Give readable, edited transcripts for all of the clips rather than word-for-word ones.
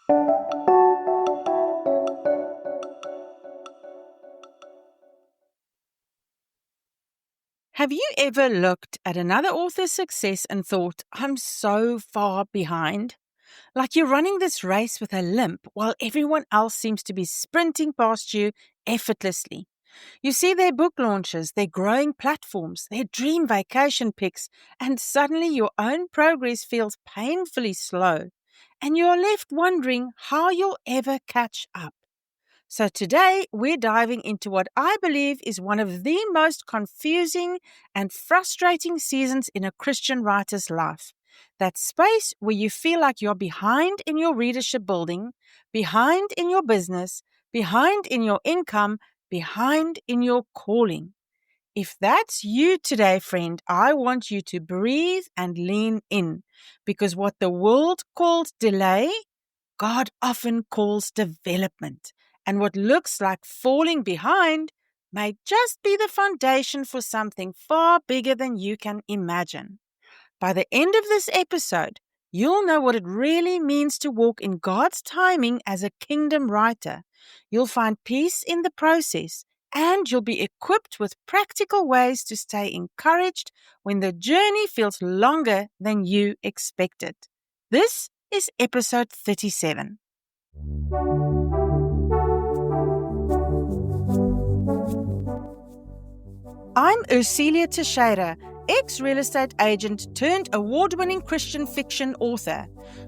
Have you ever looked at another author's success and thought, I'm so far behind? Like you're running this race with a limp while everyone else seems to be sprinting past you effortlessly. You see their book launches, their growing platforms, their dream vacation pics, and suddenly your own progress feels painfully slow, and you're left wondering how you'll ever catch up. So today we're diving into what I believe is one of the most confusing and frustrating seasons in a Christian writer's life. That space where you feel like you're behind in your readership building, behind in your business, behind in your income, behind in your calling. If that's you today, friend, I want you to breathe and lean in, because what the world calls delay, God often calls development, and what looks like falling behind may just be the foundation for something far bigger than you can imagine. By the end of this episode, you'll know what it really means to walk in God's timing as a kingdom writer. You'll find peace in the process, and you'll be equipped with practical ways to stay encouraged when the journey feels longer than you expected. This is episode 37. I'm Ursilia Teixeira, ex-real estate agent turned award-winning Christian fiction author.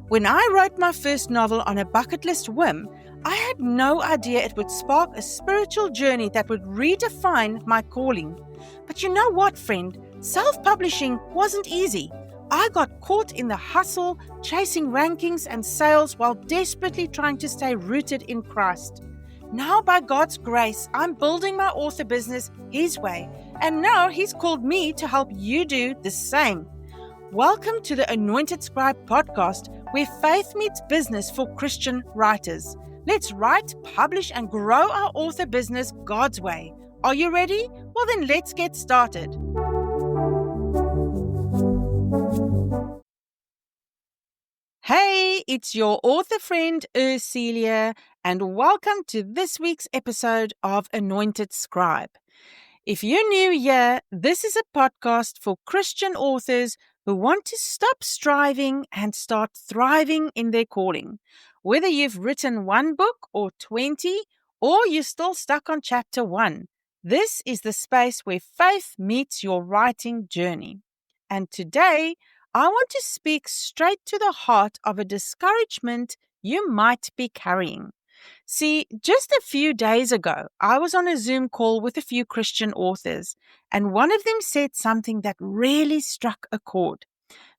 When I wrote my first novel on a bucket list whim, I had no idea it would spark a spiritual journey that would redefine my calling. But you know what, friend? Self-publishing wasn't easy. I got caught in the hustle, chasing rankings and sales while desperately trying to stay rooted in Christ. Now, by God's grace, I'm building my author business His way, and now He's called me to help you do the same. Welcome to the Anointed Scribe podcast, where faith meets business for Christian writers. Let's write, publish, and grow our author business God's way. Are you ready? Well, then let's get started. Hey, it's your author friend Ursilia, and welcome to this week's episode of Anointed Scribe. If you're new here, this is a podcast for Christian authors who want to stop striving and start thriving in their calling. Whether you've written one book or 20, or you're still stuck on chapter 1, this is the space where faith meets your writing journey. And today, I want to speak straight to the heart of a discouragement you might be carrying. See, just a few days ago, I was on a Zoom call with a few Christian authors, and one of them said something that really struck a chord.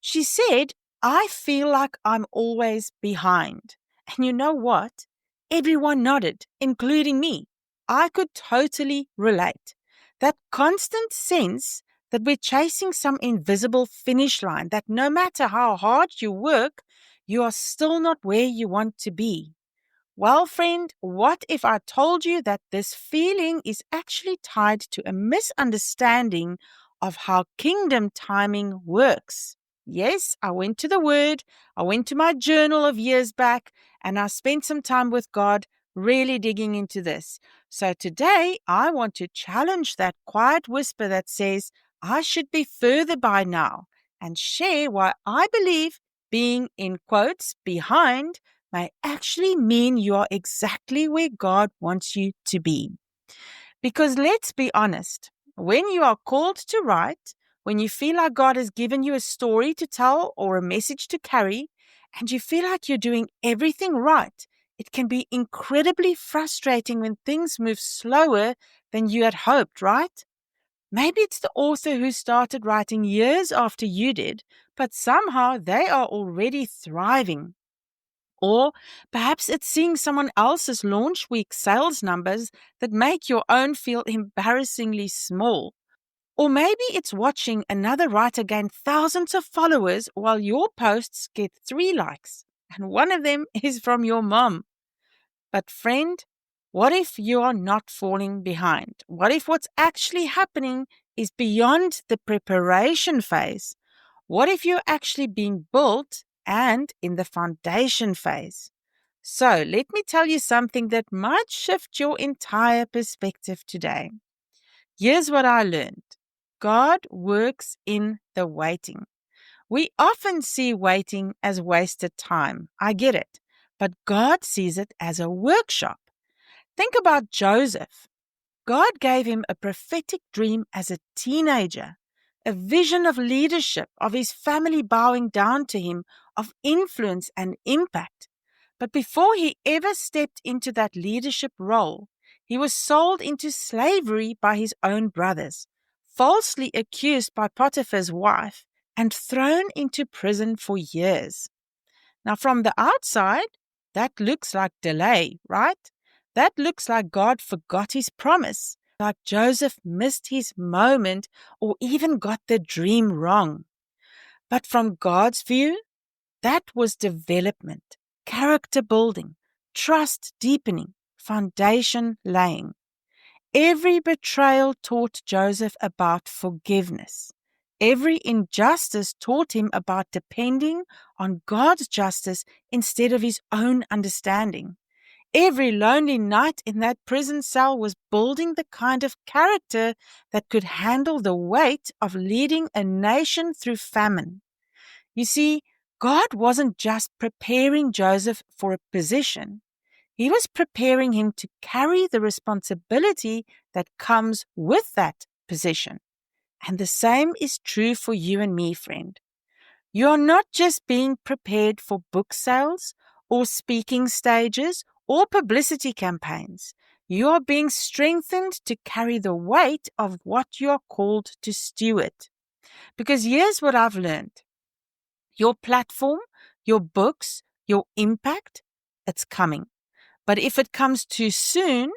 She said, I feel like I'm always behind. And you know what? Everyone nodded, including me. I could totally relate. That constant sense that we're chasing some invisible finish line, that no matter how hard you work, you are still not where you want to be. Well, friend, what if I told you that this feeling is actually tied to a misunderstanding of how kingdom timing works? Yes, I went to the Word, I went to my journal of years back, and I spent some time with God really digging into this. So today, I want to challenge that quiet whisper that says, I should be further by now, and share why I believe being, in quotes, behind may actually mean you are exactly where God wants you to be. Because let's be honest, when you are called to write, when you feel like God has given you a story to tell or a message to carry, and you feel like you're doing everything right, it can be incredibly frustrating when things move slower than you had hoped, right? Maybe it's the author who started writing years after you did, but somehow they are already thriving. Or perhaps it's seeing someone else's launch week sales numbers that make your own feel embarrassingly small. Or maybe it's watching another writer gain thousands of followers while your posts get 3 likes, and one of them is from your mom. But friend, what if you are not falling behind? What if what's actually happening is beyond the preparation phase? What if you're actually being built and in the foundation phase? So let me tell you something that might shift your entire perspective today. Here's what I learned. God works in the waiting. We often see waiting as wasted time. I get it. But God sees it as a workshop. Think about Joseph. God gave him a prophetic dream as a teenager, a vision of leadership, of his family bowing down to him, of influence and impact. But before he ever stepped into that leadership role, he was sold into slavery by his own brothers, falsely accused by Potiphar's wife, and thrown into prison for years. Now, from the outside, that looks like delay, right? That looks like God forgot his promise, like Joseph missed his moment or even got the dream wrong. But from God's view, that was development, character building, trust deepening, foundation laying. Every betrayal taught Joseph about forgiveness. Every injustice taught him about depending on God's justice instead of his own understanding. Every lonely night in that prison cell was building the kind of character that could handle the weight of leading a nation through famine. You see, God wasn't just preparing Joseph for a position. He was preparing him to carry the responsibility that comes with that position. And the same is true for you and me, friend. You are not just being prepared for book sales or speaking stages or publicity campaigns. You are being strengthened to carry the weight of what you are called to steward. Because here's what I've learned. Your platform, your books, your impact, it's coming. But if it comes too soon,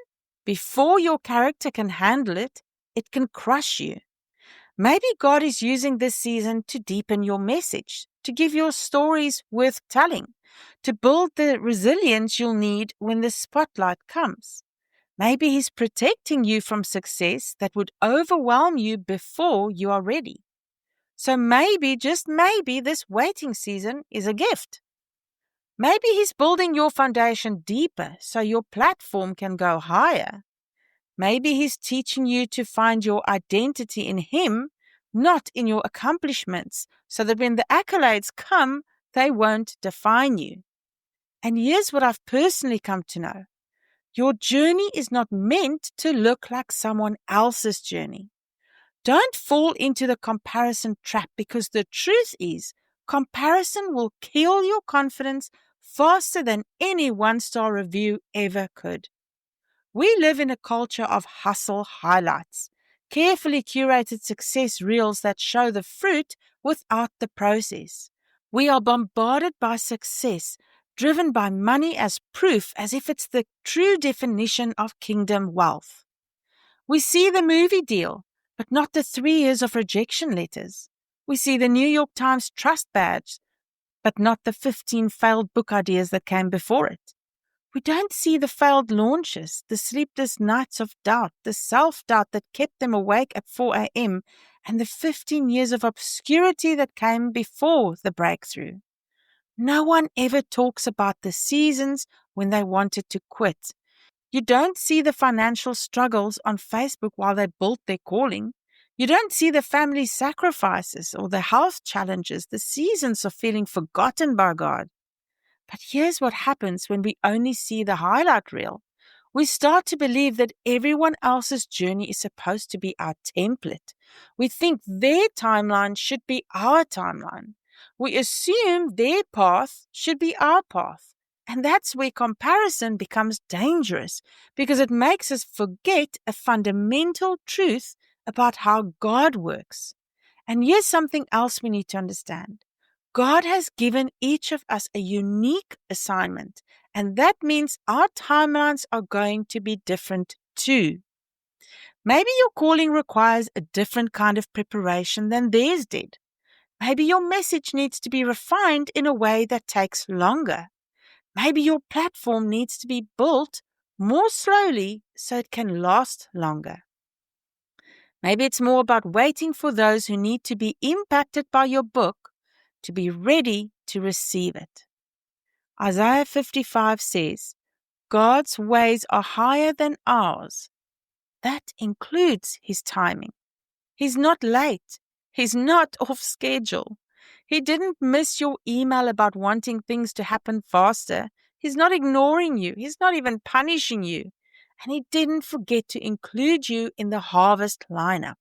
before your character can handle it, it can crush you. Maybe God is using this season to deepen your message, to give your stories worth telling, to build the resilience you'll need when the spotlight comes. Maybe He's protecting you from success that would overwhelm you before you are ready. So maybe, just maybe, this waiting season is a gift. Maybe He's building your foundation deeper so your platform can go higher. Maybe He's teaching you to find your identity in Him, not in your accomplishments, so that when the accolades come, they won't define you. And here's what I've personally come to know. Your journey is not meant to look like someone else's journey. Don't fall into the comparison trap, because the truth is, comparison will kill your confidence faster than any one-star review ever could. We live in a culture of hustle highlights, carefully curated success reels that show the fruit without the process. We are bombarded by success, driven by money as proof, as if it's the true definition of kingdom wealth. We see the movie deal, but not the 3 years of rejection letters. We see the New York Times trust badge, but not the 15 failed book ideas that came before it. We don't see the failed launches, the sleepless nights of doubt, the self-doubt that kept them awake at 4 a.m., and the 15 years of obscurity that came before the breakthrough. No one ever talks about the seasons when they wanted to quit. You don't see the financial struggles on Facebook while they built their calling. You don't see the family sacrifices or the health challenges, the seasons of feeling forgotten by God. But here's what happens when we only see the highlight reel. We start to believe that everyone else's journey is supposed to be our template. We think their timeline should be our timeline. We assume their path should be our path. And that's where comparison becomes dangerous, because it makes us forget a fundamental truth about how God works. And here's something else we need to understand. God has given each of us a unique assignment, and that means our timelines are going to be different too. Maybe your calling requires a different kind of preparation than theirs did. Maybe your message needs to be refined in a way that takes longer. Maybe your platform needs to be built more slowly so it can last longer. Maybe it's more about waiting for those who need to be impacted by your book to be ready to receive it. Isaiah 55 says, God's ways are higher than ours. That includes his timing. He's not late. He's not off schedule. He didn't miss your email about wanting things to happen faster. He's not ignoring you. He's not even punishing you. And he didn't forget to include you in the harvest lineup.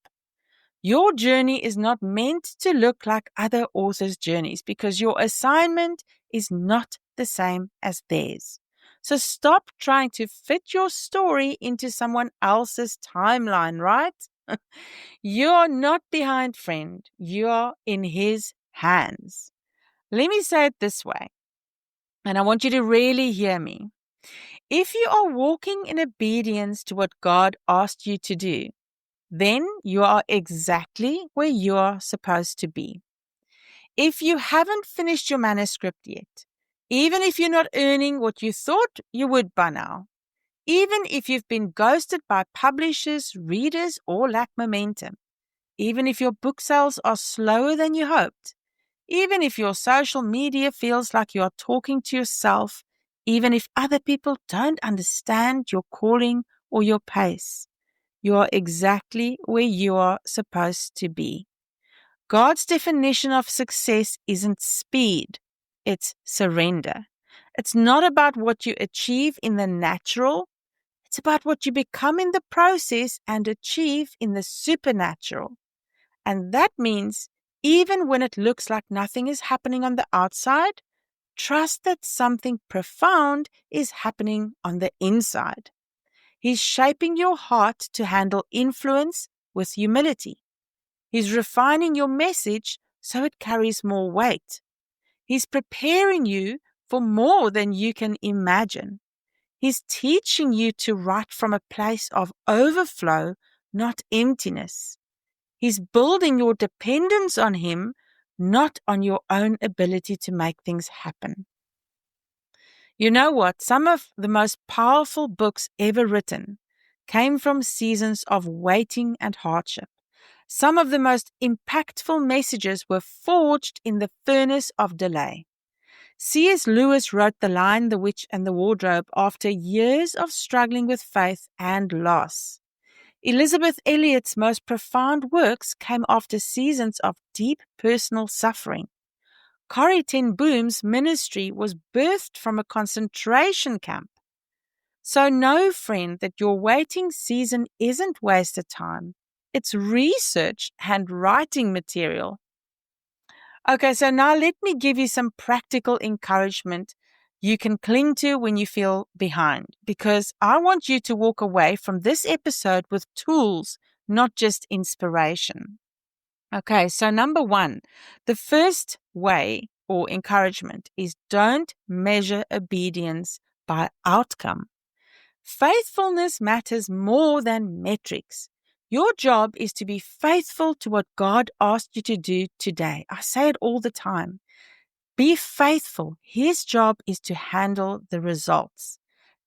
Your journey is not meant to look like other authors' journeys because your assignment is not the same as theirs. So stop trying to fit your story into someone else's timeline, right? You're not behind, friend. You're in his hands. Let me say it this way, and I want you to really hear me. If you are walking in obedience to what God asked you to do, then you are exactly where you are supposed to be. If you haven't finished your manuscript yet, even if you're not earning what you thought you would by now, even if you've been ghosted by publishers, readers, or lack momentum, even if your book sales are slower than you hoped, even if your social media feels like you are talking to yourself, even if other people don't understand your calling or your pace, you are exactly where you are supposed to be. God's definition of success isn't speed, it's surrender. It's not about what you achieve in the natural, it's about what you become in the process and achieve in the supernatural. And that means even when it looks like nothing is happening on the outside, trust that something profound is happening on the inside. He's shaping your heart to handle influence with humility. He's refining your message so it carries more weight. He's preparing you for more than you can imagine. He's teaching you to write from a place of overflow, not emptiness. He's building your dependence on him, not on your own ability to make things happen. You know what? Some of the most powerful books ever written came from seasons of waiting and hardship. Some of the most impactful messages were forged in the furnace of delay. C.S. Lewis wrote The Lion, the Witch, and the Wardrobe after years of struggling with faith and loss. Elizabeth Elliot's most profound works came after seasons of deep personal suffering. Corrie ten Boom's ministry was birthed from a concentration camp. So know, friend, that your waiting season isn't wasted time. It's research and writing material. Okay, so now let me give you some practical encouragement you can cling to when you feel behind, because I want you to walk away from this episode with tools, not just inspiration. Okay, so number one, the first way or encouragement is don't measure obedience by outcome. Faithfulness matters more than metrics. Your job is to be faithful to what God asked you to do today. I say it all the time. Be faithful. His job is to handle the results.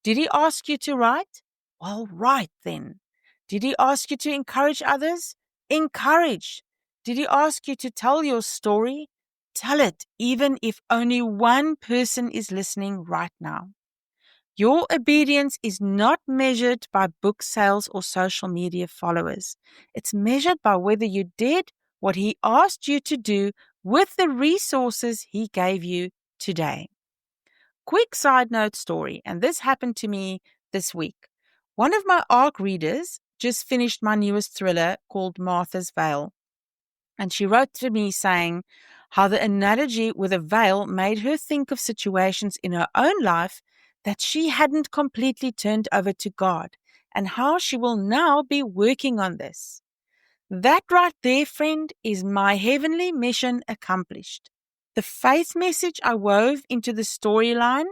Did he ask you to write? Well, write then. Did he ask you to encourage others? Encourage. Did he ask you to tell your story? Tell it, even if only one person is listening right now. Your obedience is not measured by book sales or social media followers. It's measured by whether you did what he asked you to do with the resources he gave you today. Quick side note story, and this happened to me this week. One of my ARC readers just finished my newest thriller called Martha's Veil. And she wrote to me saying how the analogy with a veil made her think of situations in her own life that she hadn't completely turned over to God, and how she will now be working on this. That right there, friend, is my heavenly mission accomplished. The faith message I wove into the storyline,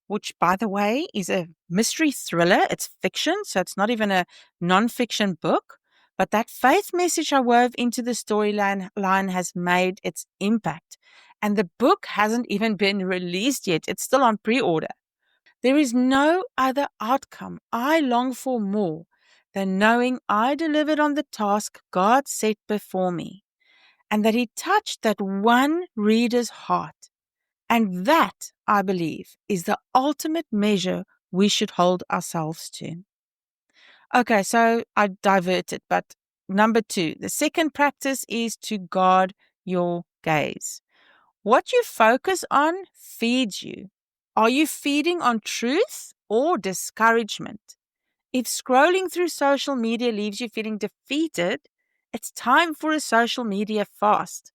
which, by the way, is a mystery thriller. It's fiction, so it's not even a non-fiction book. But that faith message I wove into the storyline has made its impact. And the book hasn't even been released yet. It's still on pre-order. There is no other outcome I long for more than knowing I delivered on the task God set before me, and that he touched that one reader's heart, And that, I believe, is the ultimate measure we should hold ourselves to. Okay, so I diverted, but number 2, the second practice is to guard your gaze. What you focus on feeds you. Are you feeding on truth or discouragement? If scrolling through social media leaves you feeling defeated, it's time for a social media fast.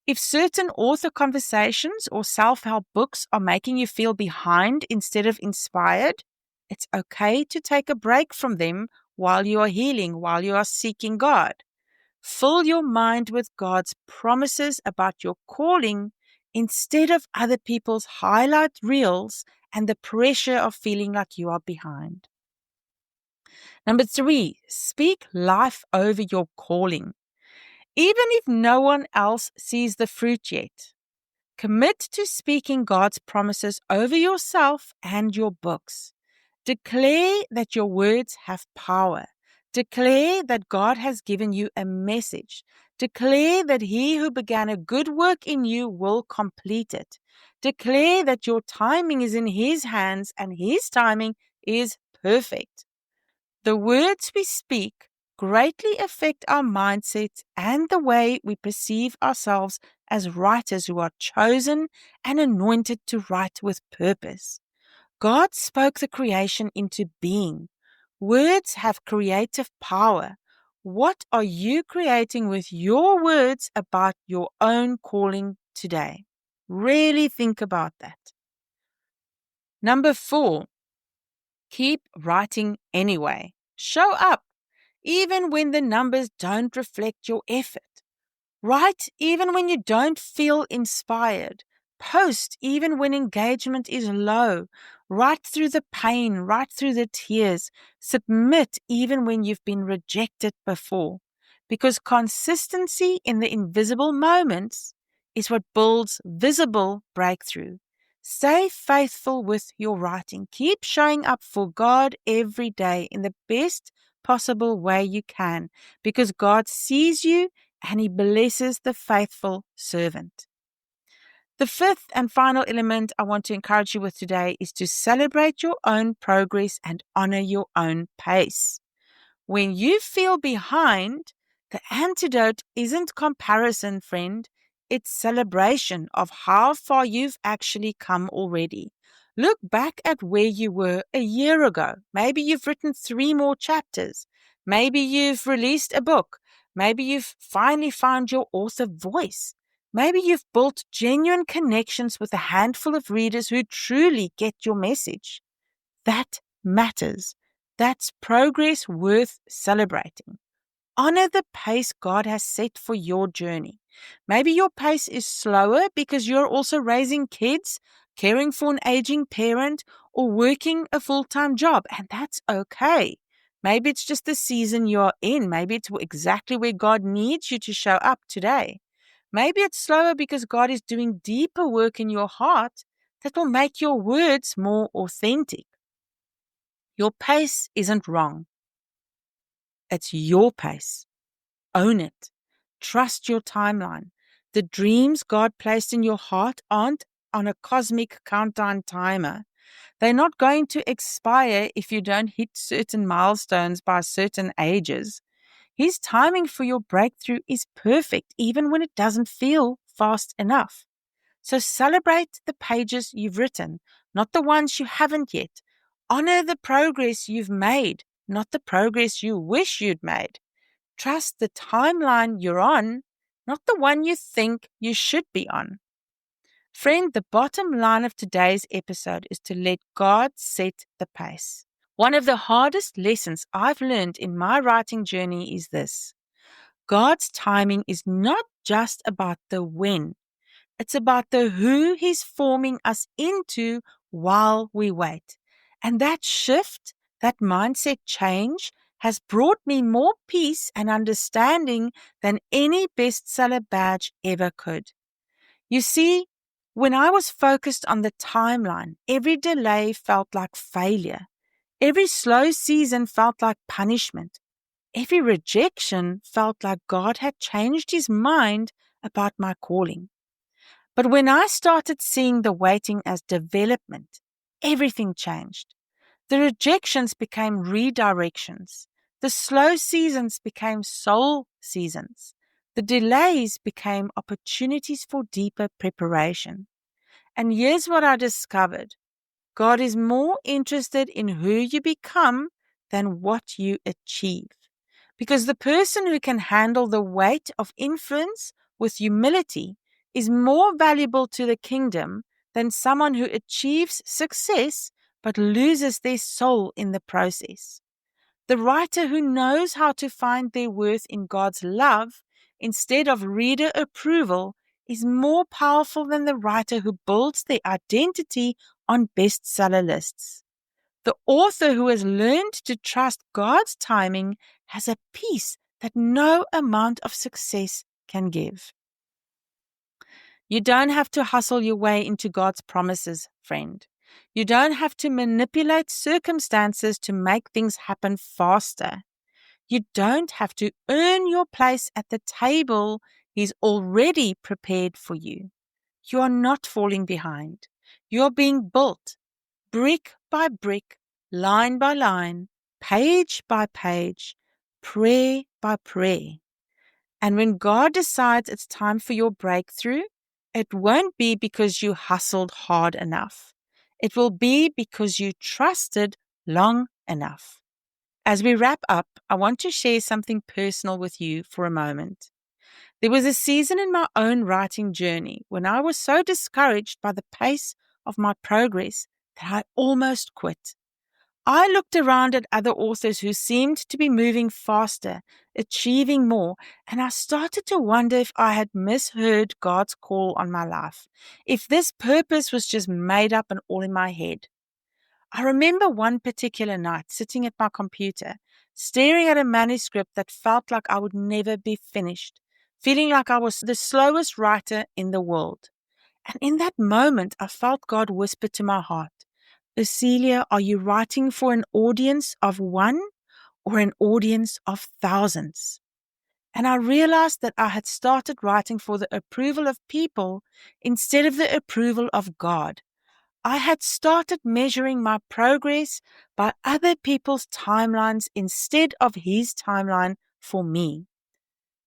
If certain author conversations or self-help books are making you feel behind instead of inspired, it's okay to take a break from them while you are healing, while you are seeking God. Fill your mind with God's promises about your calling instead of other people's highlight reels and the pressure of feeling like you are behind. Number 3, speak life over your calling. Even if no one else sees the fruit yet, commit to speaking God's promises over yourself and your books. Declare that your words have power. Declare that God has given you a message. Declare that He who began a good work in you will complete it. Declare that your timing is in His hands and His timing is perfect. The words we speak greatly affect our mindsets and the way we perceive ourselves as writers who are chosen and anointed to write with purpose. God spoke the creation into being. Words have creative power. What are you creating with your words about your own calling today? Really think about that. Number 4, keep writing anyway. Show up, even when the numbers don't reflect your effort. Write even when you don't feel inspired. Post even when engagement is low. Write through the pain, write through the tears. Submit even when you've been rejected before. Because consistency in the invisible moments is what builds visible breakthrough. Stay faithful with your writing. Keep showing up for God every day in the best possible way you can, because God sees you and He blesses the faithful servant. The fifth and final element I want to encourage you with today is to celebrate your own progress and honor your own pace. When you feel behind, the antidote isn't comparison, friend. It's celebration of how far you've actually come already. Look back at where you were a year ago. Maybe you've written 3 more chapters. Maybe you've released a book. Maybe you've finally found your author voice. Maybe you've built genuine connections with a handful of readers who truly get your message. That matters. That's progress worth celebrating. Honor the pace God has set for your journey. Maybe your pace is slower because you're also raising kids, caring for an aging parent, or working a full-time job, and that's okay. Maybe it's just the season you're in. Maybe it's exactly where God needs you to show up today. Maybe it's slower because God is doing deeper work in your heart that will make your words more authentic. Your pace isn't wrong. It's your pace. Own it. Trust your timeline. The dreams God placed in your heart aren't on a cosmic countdown timer. They're not going to expire if you don't hit certain milestones by certain ages. His timing for your breakthrough is perfect, even when it doesn't feel fast enough. So celebrate the pages you've written, not the ones you haven't yet. Honor the progress you've made, not the progress you wish you'd made. Trust the timeline you're on, not the one you think you should be on. Friend, the bottom line of today's episode is to let God set the pace. One of the hardest lessons I've learned in my writing journey is this: God's timing is not just about the when. It's about the who He's forming us into while we wait. And that shift, that mindset change, has brought me more peace and understanding than any bestseller badge ever could. You see, when I was focused on the timeline, every delay felt like failure. Every slow season felt like punishment. Every rejection felt like God had changed His mind about my calling. But when I started seeing the waiting as development, everything changed. The rejections became redirections. The slow seasons became soul seasons. The delays became opportunities for deeper preparation. And here's what I discovered. God is more interested in who you become than what you achieve. Because the person who can handle the weight of influence with humility is more valuable to the kingdom than someone who achieves success but loses their soul in the process. The writer who knows how to find their worth in God's love instead of reader approval is more powerful than the writer who builds their identity on bestseller lists. The author who has learned to trust God's timing has a peace that no amount of success can give. You don't have to hustle your way into God's promises, friend. You don't have to manipulate circumstances to make things happen faster. You don't have to earn your place at the table He's already prepared for you. You are not falling behind. You are being built, brick by brick, line by line, page by page, prayer by prayer. And when God decides it's time for your breakthrough, it won't be because you hustled hard enough. It will be because you trusted long enough. As we wrap up, I want to share something personal with you for a moment. There was a season in my own writing journey when I was so discouraged by the pace of my progress that I almost quit. I looked around at other authors who seemed to be moving faster, achieving more, and I started to wonder if I had misheard God's call on my life, if this purpose was just made up and all in my head. I remember one particular night sitting at my computer, staring at a manuscript that felt like I would never be finished, feeling like I was the slowest writer in the world. And in that moment, I felt God whisper to my heart, Celia, are you writing for an audience of one or an audience of thousands? And I realized that I had started writing for the approval of people instead of the approval of God. I had started measuring my progress by other people's timelines instead of His timeline for me.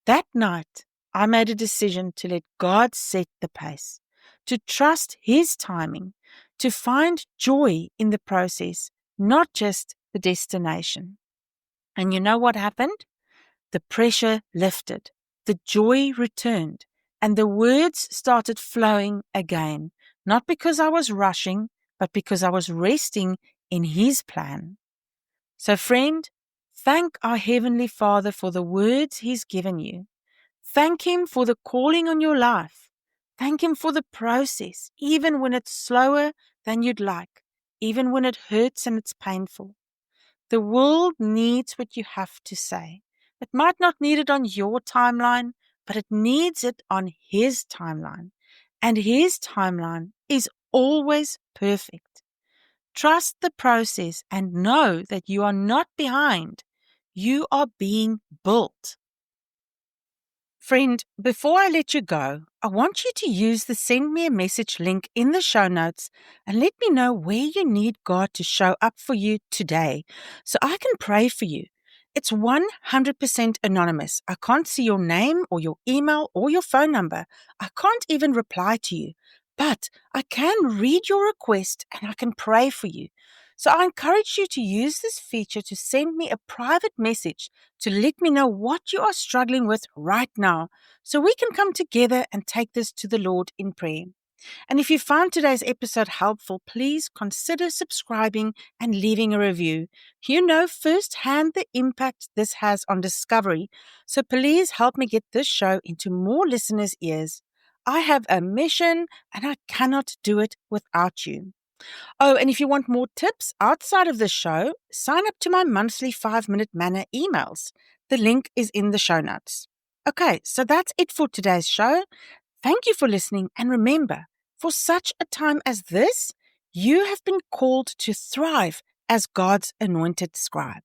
That night, I made a decision to let God set the pace, to trust His timing, to find joy in the process, not just the destination. And you know what happened? The pressure lifted, the joy returned, and the words started flowing again, not because I was rushing, but because I was resting in His plan. So, friend, thank our Heavenly Father for the words He's given you. Thank Him for the calling on your life. Thank Him for the process, even when it's slower than you'd like, even when it hurts and it's painful. The world needs what you have to say. It might not need it on your timeline, but it needs it on His timeline. And His timeline is always perfect. Trust the process and know that you are not behind. You are being built. Friend, before I let you go, I want you to use the Send Me a Message link in the show notes and let me know where you need God to show up for you today so I can pray for you. It's 100% anonymous. I can't see your name or your email or your phone number. I can't even reply to you, but I can read your request and I can pray for you. So I encourage you to use this feature to send me a private message to let me know what you are struggling with right now so we can come together and take this to the Lord in prayer. And if you found today's episode helpful, please consider subscribing and leaving a review. You know firsthand the impact this has on discovery, so please help me get this show into more listeners' ears. I have a mission and I cannot do it without you. Oh, and if you want more tips outside of the show, sign up to my monthly 5-minute manna emails. The link is in the show notes. Okay, so that's it for today's show. Thank you for listening, and remember, for such a time as this, you have been called to thrive as God's anointed scribe.